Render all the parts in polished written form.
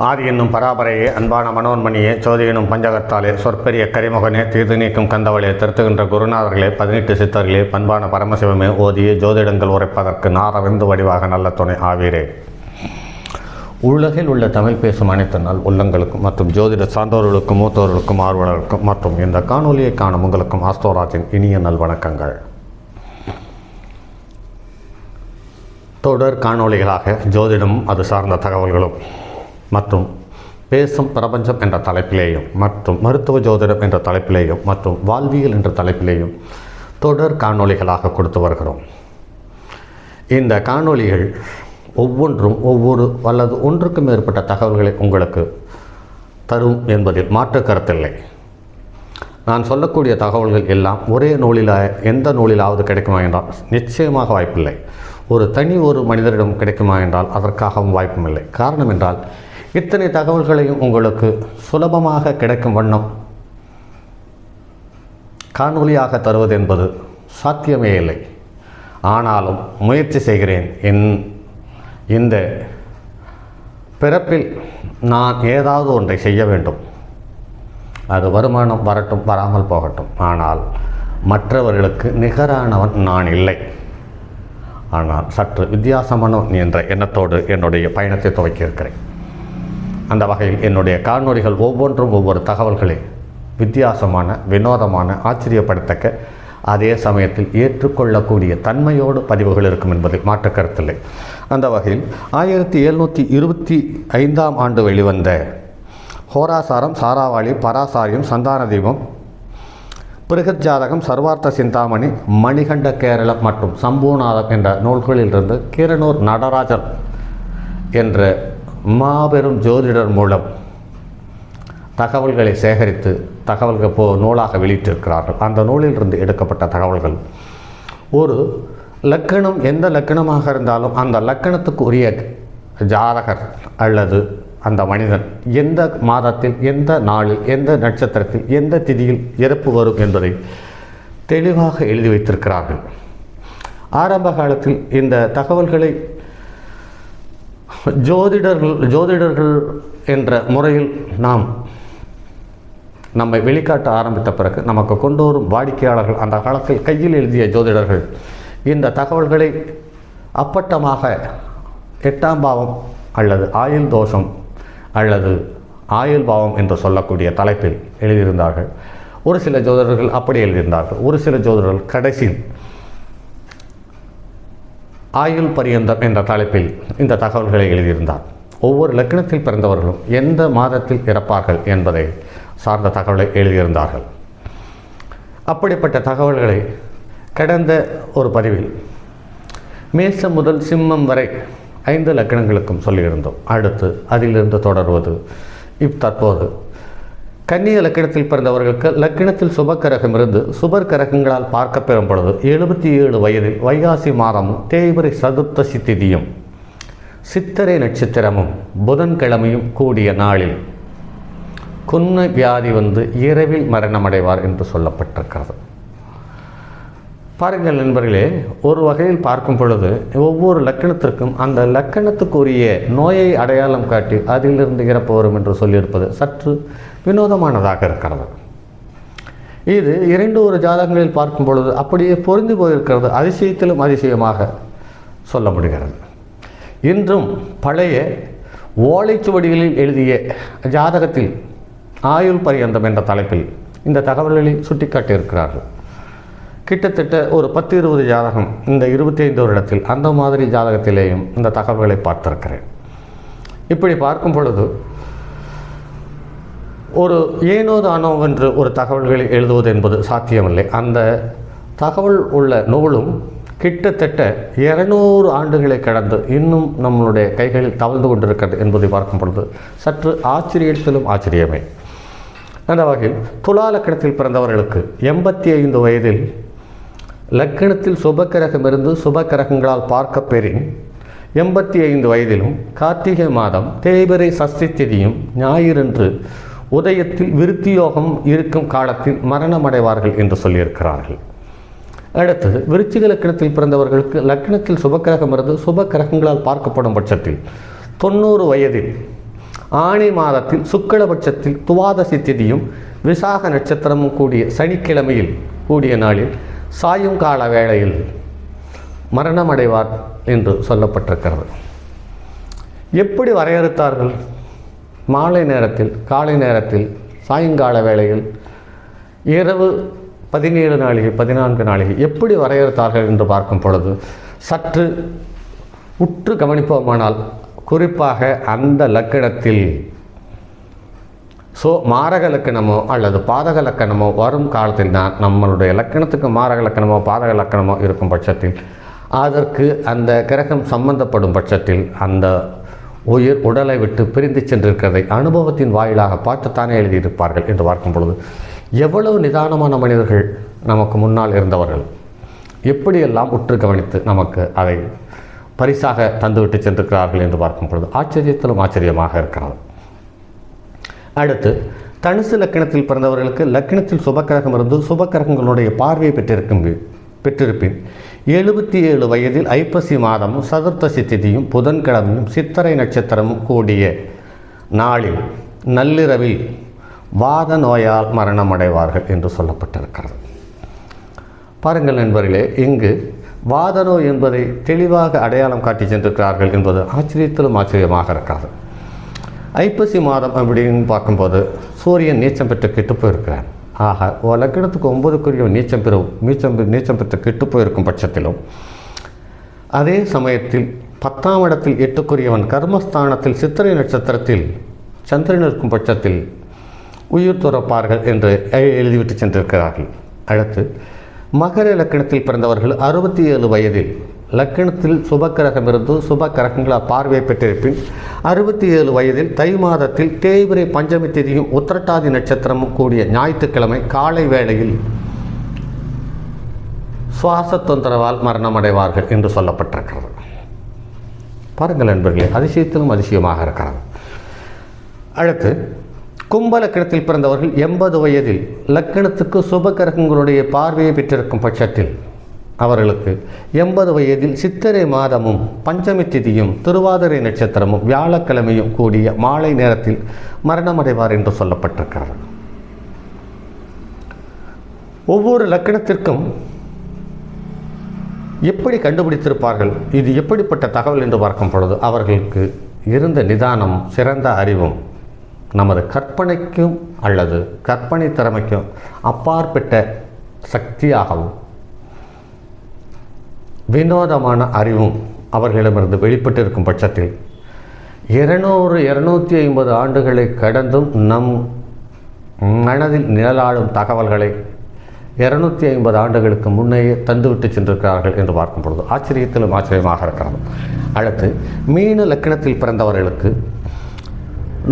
ஆதி என்னும் பராபரையே, அன்பான மனோன்மணியே, சோதி எனும் பஞ்சகத்தாலே, சொற்பெரிய கரிமுகனே, தீர்த்து நீக்கும் கந்தவளே, திருத்துகின்ற குருநாதர்களே, 18 சித்தர்களே, பண்பான பரமசிவமே, ஓதிய ஜோதிடங்கள் உரைப்பதற்கு நாரவிந்து வடிவாக நல்ல துணை ஆவீரே. உலகில் உள்ள தமிழ் பேசும் அனைத்து நாள் உள்ளங்களுக்கும் மற்றும் ஜோதிட சார்ந்தோர்களுக்கும் மூத்தோர்களுக்கும் ஆர்வலர்களுக்கும் மற்றும் இந்த காணொலியை காணும் உங்களுக்கும் ஆஸ்ட்ரோராஜின் இனிய நல்வணக்கங்கள். தொடர் காணொலிகளாக ஜோதிடம் அது சார்ந்த தகவல்களும் மற்றும் பேசும் பிரபஞ்சம் என்ற தலைப்பிலேயும் மற்றும் மருத்துவ ஜோதிடம் என்ற தலைப்பிலேயும் மற்றும் வாழ்வியல் என்ற தலைப்பிலேயும் தொடர் காணொலிகளாக கொடுத்து வருகிறோம். இந்த காணொலிகள் ஒவ்வொன்றும் ஒவ்வொரு அல்லது ஒன்றுக்கு மேற்பட்ட தகவல்களை உங்களுக்கு தரும் என்பதில் மாற்று கருத்தில்லை. நான் சொல்லக்கூடிய தகவல்கள் எல்லாம் ஒரே நூலில் எந்த நூலிலாவது கிடைக்குமா என்றால் நிச்சயமாக வாய்ப்பில்லை. ஒரு மனிதரிடம் கிடைக்குமா என்றால் அதற்காகவும் வாய்ப்பும் இல்லை. காரணம் என்றால் இத்தனை தகவல்களையும் உங்களுக்கு சுலபமாக கிடைக்கும் வண்ணம் காணொலியாக தருவது என்பது சாத்தியமே இல்லை. ஆனாலும் முயற்சி செய்கிறேன். இந்த பிறப்பில் நான் ஏதாவது ஒன்றை செய்ய வேண்டும். அது வருமானம் வரட்டும், வராமல் போகட்டும். ஆனால் மற்றவர்களுக்கு நிகரானவன் நான் இல்லை. ஆனால் சற்று வித்தியாசமானவன் என்ற எண்ணத்தோடு என்னுடைய பயணத்தை துவக்கியிருக்கிறேன். அந்த வகையில் என்னுடைய காணொலிகள் ஒவ்வொன்றும் ஒவ்வொரு தகவல்களை வித்தியாசமான, வினோதமான, ஆச்சரியப்படத்தக்க, அதே சமயத்தில் ஏற்றுக்கொள்ளக்கூடிய தன்மையோடு பதிவுகள் இருக்கும் என்பதில் மாற்று கருத்தில்லை. அந்த வகையில் 1725ஆம் ஆண்டு வெளிவந்த ஹோராசாரம், சாராவாளி, பராசாரியம், சந்தான தீபம், பிருகஜாதகம், சர்வார்த்த சிந்தாமணி, மணிகண்ட கேரளம் மற்றும் சம்பூநாதம் என்ற நூல்களிலிருந்து கீரனூர் நடராஜன் என்ற மாபெரும் ஜோதிடர் மூலம் தகவல்களை சேகரித்து தகவல்கள் நூலாக வெளியிட்டிருக்கிறார்கள். அந்த நூலிலிருந்து எடுக்கப்பட்ட தகவல்கள் ஒரு லக்கணம் எந்த லக்கணமாக இருந்தாலும் அந்த லக்கணத்துக்கு உரிய ஜாதகர் அல்லது அந்த மனிதன் எந்த மாதத்தில், எந்த நாளில், எந்த நட்சத்திரத்தில், எந்த திதியில் இறப்பு வரும் என்பதை தெளிவாக எழுதி வைத்திருக்கிறார்கள். ஆரம்ப காலத்தில் இந்த தகவல்களை ஜோதிடர்கள் என்ற முறையில் நம்மை வெளிக்காட்ட ஆரம்பித்த பிறகு நமக்கு கொண்டு வரும் வாடிக்கையாளர்கள் அந்த காலத்தில் கையில் எழுதிய ஜோதிடர்கள் இந்த தகவல்களை அப்பட்டமாக 8ஆம் பாவம் அல்லது ஆயுள் தோஷம் அல்லது ஆயுள் பாவம் என்று சொல்லக்கூடிய தலைப்பில் எழுதியிருந்தார்கள். ஒரு சில ஜோதிடர்கள் அப்படி எழுதியிருந்தார்கள். ஒரு சில ஜோதிடர்கள் கடைசியில் ஆயுள் பரியந்தம் என்ற தலைப்பில் இந்த தகவல்களை எழுதியிருந்தார். ஒவ்வொரு லக்கணத்தில் பிறந்தவர்களும் எந்த மாதத்தில் இறப்பார்கள் என்பதை சார்ந்த தகவலை எழுதியிருந்தார்கள். அப்படிப்பட்ட தகவல்களை கடந்த ஒரு பதிவில் மேசம் முதல் சிம்மம் வரை 5 லக்கணங்களுக்கும் சொல்லியிருந்தோம். அடுத்து அதிலிருந்து தொடர்வது தற்போது கன்னிய லக்கணத்தில் பிறந்தவர்களுக்கு லக்கணத்தில் சுபக்கிரகம் இருந்து சுபர் கிரகங்களால் பார்க்க பெறும் பொழுது 77 வயதில் வைகாசி மாதமும் தேய்பிறை சதுர்த்தசி திதியும் சித்திரை நட்சத்திரமும் புதன்கிழமையும் கூடிய நாளில் குன்ன வியாதி வந்து இரவில் மரணமடைவார் என்று சொல்லப்பட்டிருக்கிறது. பாருங்கள் நண்பர்களே, ஒரு வகையில் பார்க்கும் பொழுது ஒவ்வொரு லக்கணத்திற்கும் அந்த லக்கணத்துக்குரிய நோயை அடையாளம் காட்டி அதிலிருந்து இறப்பு வரும் என்று சொல்லியிருப்பது சற்று வினோதமானதாக இருக்கிறது. இது 2 ஜாதகங்களில் பார்க்கும் பொழுது அப்படியே பொருந்தி போயிருக்கிறது. அதிசயத்திலும் அதிசயமாக சொல்ல முடிகிறது. இன்றும் பழைய ஓலைச்சுவடிகளில் எழுதிய ஜாதகத்தில் ஆயுள் பரியந்தம் என்ற தலைப்பில் இந்த தகவல்களை சுட்டிக்காட்டியிருக்கிறார்கள். கிட்டத்தட்ட ஒரு 10-20 ஜாதகம் இந்த 25 வருடத்தில் அந்த மாதிரி ஜாதகத்திலேயும் இந்த தகவல்களை பார்த்திருக்கிறேன். இப்படி பார்க்கும் பொழுது ஒரு ஏனோதானோ என்று ஒரு தகவல்களை எழுதுவது என்பது சாத்தியமில்லை. அந்த தகவல் உள்ள நூலும் கிட்டத்தட்ட 200 ஆண்டுகளை கடந்து இன்னும் நம்மளுடைய கைகளில் தவழ்ந்து கொண்டிருக்கிறது என்பதை பார்க்கும் பொழுது சற்று ஆச்சரியத்திலும் ஆச்சரியமே. அந்த வகையில் துலா லக்கணத்தில் பிறந்தவர்களுக்கு 85 வயதில் லக்கணத்தில் சுபக்கிரகமிருந்து சுபக்கிரகங்களால் பார்க்க பெறின் 85 வயதிலும் கார்த்திகை மாதம் தேய்பிறை சஷ்டி திதியும் ஞாயிறன்று உதயத்தில் விருத்தியோகம் இருக்கும் காலத்தில் மரணமடைவார்கள் என்று சொல்லியிருக்கிறார்கள். அடுத்தது விருச்சிக லக்கணத்தில் பிறந்தவர்களுக்கு லக்கணத்தில் சுபக்கிரகம் இருந்து சுபக்கிரகங்களால் பார்க்கப்படும் பட்சத்தில் 90 வயதில் ஆணி மாதத்தில் சுக்லபட்சத்தில் துவாதசி திதியும் விசாக நட்சத்திரமும் கூடிய சனிக்கிழமையில் கூடிய நாளில் சாயுங்கால வேளையில் மரணமடைவார் என்று சொல்லப்பட்டிருக்கிறது. எப்படி வரையறுத்தார்கள்? மாலை நேரத்தில், காலை நேரத்தில், சாயங்கால வேளையில், இரவு 17 நாளிகை 14 நாளிகை எப்படி வரையறுத்தார்கள் என்று பார்க்கும் பொழுது சற்று உற்று கவனிப்போமானால் குறிப்பாக அந்த லக்கணத்தில் மாரக லக்கணமோ அல்லது பாதக லக்கணமோ வரும் காலத்தில் தான் நம்மளுடைய லக்கணத்துக்கு மாரக லக்கணமோ பாதக லக்கணமோ இருக்கும் பட்சத்தில் அதற்கு அந்த கிரகம் சம்பந்தப்படும் பட்சத்தில் அந்த உயிர் உடலை விட்டு பிரிந்து சென்றிருக்கிறதை அனுபவத்தின் வாயிலாக பார்த்துத்தானே எழுதியிருப்பார்கள் என்று பார்க்கும் பொழுது எவ்வளவு நிதானமான மனிதர்கள் நமக்கு முன்னால் இருந்தவர்கள் எப்படியெல்லாம் உற்று கவனித்து நமக்கு அதை பரிசாக தந்துவிட்டு சென்றிருக்கிறார்கள் என்று பார்க்கும் பொழுது ஆச்சரியத்திலும் ஆச்சரியமாக இருக்கிறது. அடுத்து தனுசு லக்கணத்தில் பிறந்தவர்களுக்கு லக்கணத்தில் சுபக்கிரகம் இருந்து சுபக்கிரகங்களுடைய பார்வையை பெற்றிருப்பின் 77 வயதில் ஐப்பசி மாதமும் சதுர்த்தசி திதியும் புதன்கிழமையும் சித்திரை நட்சத்திரமும் கூடிய நாளில் நள்ளிரவில் வாத நோயால் மரணமடைவார்கள் என்று சொல்லப்பட்டிருக்கிறது. பாருங்கள் நண்பர்களே, இங்கு வாத நோய் என்பதை தெளிவாக அடையாளம் காட்டி சென்றிருக்கிறார்கள் என்பது ஆச்சரியத்திலும் ஆச்சரியமாக இருக்காது. ஐப்பசி மாதம் அப்படின்னு பார்க்கும்போது சூரியன் நீச்சம் பெற்று கெட்டு போயிருக்கிறார். ஆக லக்கணத்துக்கு 9க்குரிய நீச்சம் பெற்று கெட்டு போயிருக்கும் பட்சத்திலும் அதே சமயத்தில் 10ஆம் இடத்தில் 8க்குரியவன் கர்மஸ்தானத்தில் சித்திரை நட்சத்திரத்தில் சந்திரன் இருக்கும் பட்சத்தில் உயிர் துறப்பார்கள் என்று எழுதிவிட்டு சென்றிருக்கிறார்கள். அடுத்து மகர லக்கணத்தில் பிறந்தவர்கள் 67 வயதில் லக்கணத்தில் சுபக்கிரகம் இருந்து சுப கிரகங்களால் பார்வை பெற்றிருப்பின் 67 வயதில் தை மாதத்தில் தேய்பிரை பஞ்சமி திதியும் உத்திரட்டாதி நட்சத்திரமும் கூடிய ஞாயிற்றுக்கிழமை காலை வேளையில் சுவாச தொந்தரவால் மரணமடைவார்கள் என்று சொல்லப்பட்டிருக்கிறது. பாருங்கள் நண்பர்களே, அதிசயத்திலும் அதிசயமாக இருக்கிறது. அடுத்து கும்ப லக்கணத்தில் பிறந்தவர்கள் 80 வயதில் லக்கணத்துக்கு சுப கிரகங்களுடைய பார்வையை பெற்றிருக்கும் பட்சத்தில் அவர்களுக்கு 80 வயதில் சித்திரை மாதமும் பஞ்சமி திதியும் திருவாதிரை நட்சத்திரமும் வியாழக்கிழமையும் கூடிய மாலை நேரத்தில் மரணமடைவார் என்று சொல்லப்பட்டிருக்கிறது. ஒவ்வொரு லக்கணத்திற்கும் எப்படி கண்டுபிடித்திருப்பார்கள், இது எப்படிப்பட்ட தகவல் என்று பார்க்கும் பொழுது அவர்களுக்கு இருந்த நிதானம் சிறந்த அறிவும் நமது கற்பனைக்கும் அல்லது கற்பனை திறமைக்கும் அப்பாற்பட்ட சக்தியாகவும் வினோதமான அறிவும் அவர்களிடமிருந்து வெளிப்பட்டிருக்கும் பட்சத்தில் 200-250 ஆண்டுகளை கடந்தும் நம் மனதில் நிழலாடும் தகவல்களை 250 ஆண்டுகளுக்கு முன்னையே தந்துவிட்டு சென்றிருக்கிறார்கள் என்று பார்க்கும் பொழுது ஆச்சரியத்திலும் ஆச்சரியமாக இருக்கிறது. அடுத்து மீன லக்கணத்தில் பிறந்தவர்களுக்கு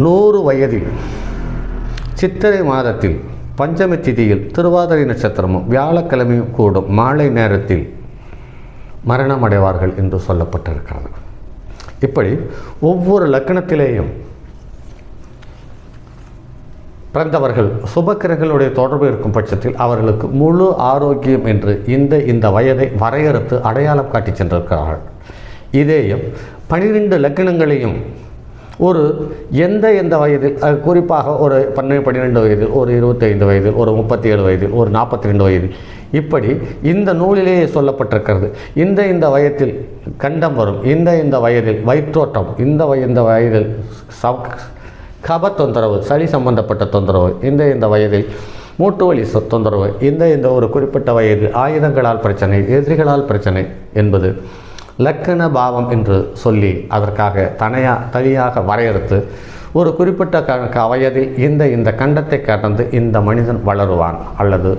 100 வயதில் சித்திரை மாதத்தில் பஞ்சமி திதியில் திருவாதிரை நட்சத்திரமும் வியாழக்கிழமையும் கூடும் மாலை நேரத்தில் மரணமடைவார்கள் என்று சொல்லப்பட்டிருக்கிறது. இப்படி ஒவ்வொரு லக்கணத்திலேயும் பிறந்தவர்கள் சுபக்கிரகங்களுடைய தொடர்பு இருக்கும் பட்சத்தில் அவர்களுக்கு முழு ஆரோக்கியம் என்று இந்த வயதை வரையறுத்து அடையாளம் காட்டி சென்றிருக்கிறார்கள். இதேயும் 12 லக்கணங்களையும் ஒரு எந்த வயதில் குறிப்பாக ஒரு 12 வயதில், ஒரு 25 வயதில், ஒரு 37 வயதில், ஒரு 42 வயதில், இப்படி இந்த நூலிலேயே சொல்லப்பட்டிருக்கிறது. இந்த வயதில் கண்டம் வரும், இந்த வயதில் வயிற்றோட்டம், இந்த வயதில் கப தொந்தரவு, சளி சம்பந்தப்பட்ட தொந்தரவு, இந்த வயதில் மூட்டு வலி தொந்தரவு, இந்த ஒரு குறிப்பிட்ட வயதில் ஆயுதங்களால் பிரச்சனை, எதிரிகளால் பிரச்சனை என்பது லக்கண பாவம் என்று சொல்லி அதற்காக தனியாக வரையறுத்து ஒரு குறிப்பிட்ட வயதில் இந்த கண்டத்தை கடந்து இந்த மனிதன் வளருவான் அல்லது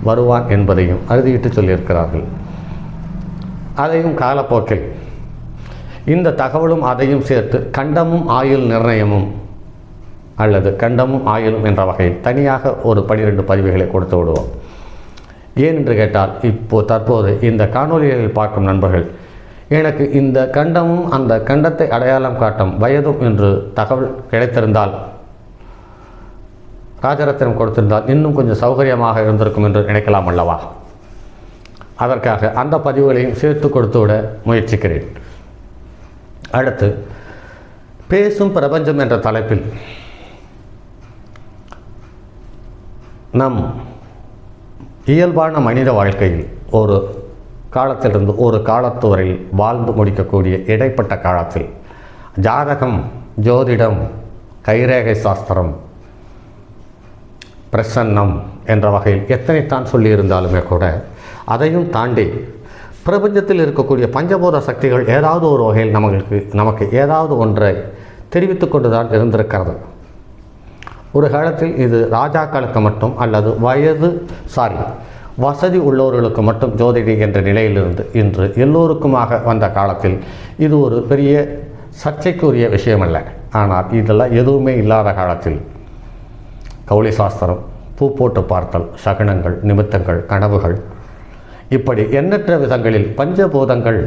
வருவான் என்பதையும் அறுதியிட்டு சொல்லியிருக்கிறார்கள். அதையும் காலப்போக்கில் இந்த தகவலும் அதையும் சேர்த்து கண்டமும் ஆயுள் நிர்ணயமும் அல்லது கண்டமும் ஆயுளும் என்ற வகையில் தனியாக ஒரு 12 பதிவுகளை கொடுத்து விடுவோம். ஏன் என்று கேட்டால் தற்போது இந்த காணொலிகளில் பார்க்கும் நண்பர்கள் எனக்கு இந்த கண்டமும் அந்த கண்டத்தை அடையாளம் காட்டும் வயதும் என்று தகவல் கிடைத்திருந்தால், ராஜரத்தினம் கொடுத்திருந்தால் இன்னும் கொஞ்சம் சௌகரியமாக இருந்திருக்கும் என்று நினைக்கலாம் அல்லவா? அதற்காக அந்த பதிவுகளையும் சேர்த்து கொடுத்து விட முயற்சிக்கிறேன். அடுத்து பேசும் பிரபஞ்சம் என்ற தலைப்பில் நம் இயல்பான மனித வாழ்க்கையில் ஒரு காலத்திலிருந்து ஒரு காலத்து வரையில் வாழ்ந்து முடிக்கக்கூடிய இடைப்பட்ட காலத்தில் ஜாதகம், ஜோதிடம், கைரேகை சாஸ்திரம், பிரசன்னம் என்ற வகையில் எத்தனைத்தான் சொல்லியிருந்தாலுமே கூட அதையும் தாண்டி பிரபஞ்சத்தில் இருக்கக்கூடிய பஞ்சபூத சக்திகள் ஏதாவது ஒரு வகையில் நமக்கு ஏதாவது ஒன்றை தெரிவித்து கொண்டு தான் இருந்திருக்கிறது. ஒரு காலத்தில் இது ராஜாக்களுக்கு மட்டும் அல்லது வசதி உள்ளவர்களுக்கு மட்டும் ஜோதிடி என்ற நிலையிலிருந்து இன்று எல்லோருக்குமாக வந்த காலத்தில் இது ஒரு பெரிய சர்ச்சைக்குரிய விஷயமல்ல. ஆனால் இதெல்லாம் எதுவுமே இல்லாத காலத்தில் கௌளி சாஸ்திரம், பூ போட்டு பார்த்தல், சகுனங்கள், நிமித்தங்கள், கனவுகள், இப்படி எண்ணற்ற விதங்களில் பஞ்சபூதங்கள்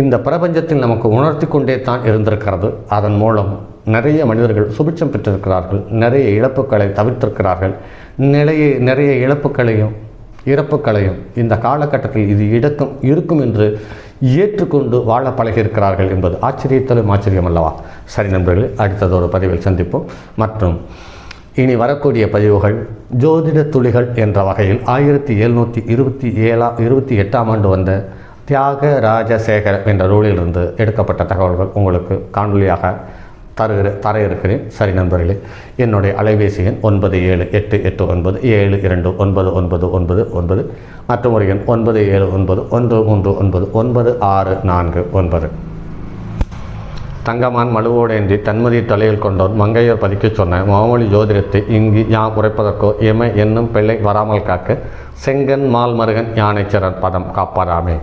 இந்த பிரபஞ்சத்தில் நமக்கு உணர்த்தி கொண்டே தான் இருந்திருக்கிறது. அதன் மூலம் நிறைய மனிதர்கள் சுபிட்சம் பெற்றிருக்கிறார்கள், நிறைய இழப்புக்களை தவிர்த்திருக்கிறார்கள். நிறைய இறப்புகளையும் இந்த காலகட்டத்தில் இது இருக்கும் என்று ஏற்றுக்கொண்டு வாழ பழகியிருக்கிறார்கள் என்பது ஆச்சரியத்திலும் ஆச்சரியம் அல்லவா? சரி நண்பர்களே, அடுத்தது ஒரு பதிவில் சந்திப்போம். மற்றும் இனி வரக்கூடிய பதிவுகள் ஜோதிட துளிகள் என்ற வகையில் 1728ஆம் ஆண்டு வந்த தியாகராஜசேகர் என்ற நூலிலிருந்து எடுக்கப்பட்ட தகவல்கள் உங்களுக்கு காணொலியாக தர இருக்கிறேன். சரி நண்பர்களே, என்னுடைய அலைபேசி எண் 978897299999 மற்றும் ஒரு எண் 9791399649. தங்கமான் மழுவோடேந்தி தன்மதி தலையில் கொண்டோன் மங்கையர் பதிக்க சொன்ன மாமொழி ஜோதிடத்தை இங்கு யாம் உரைப்பதற்கோ எமை என்னும் பிள்ளை வராமல் காக்க செங்கன் மால் மருகன் யானைச்சரன் பதம் காப்பாராமே.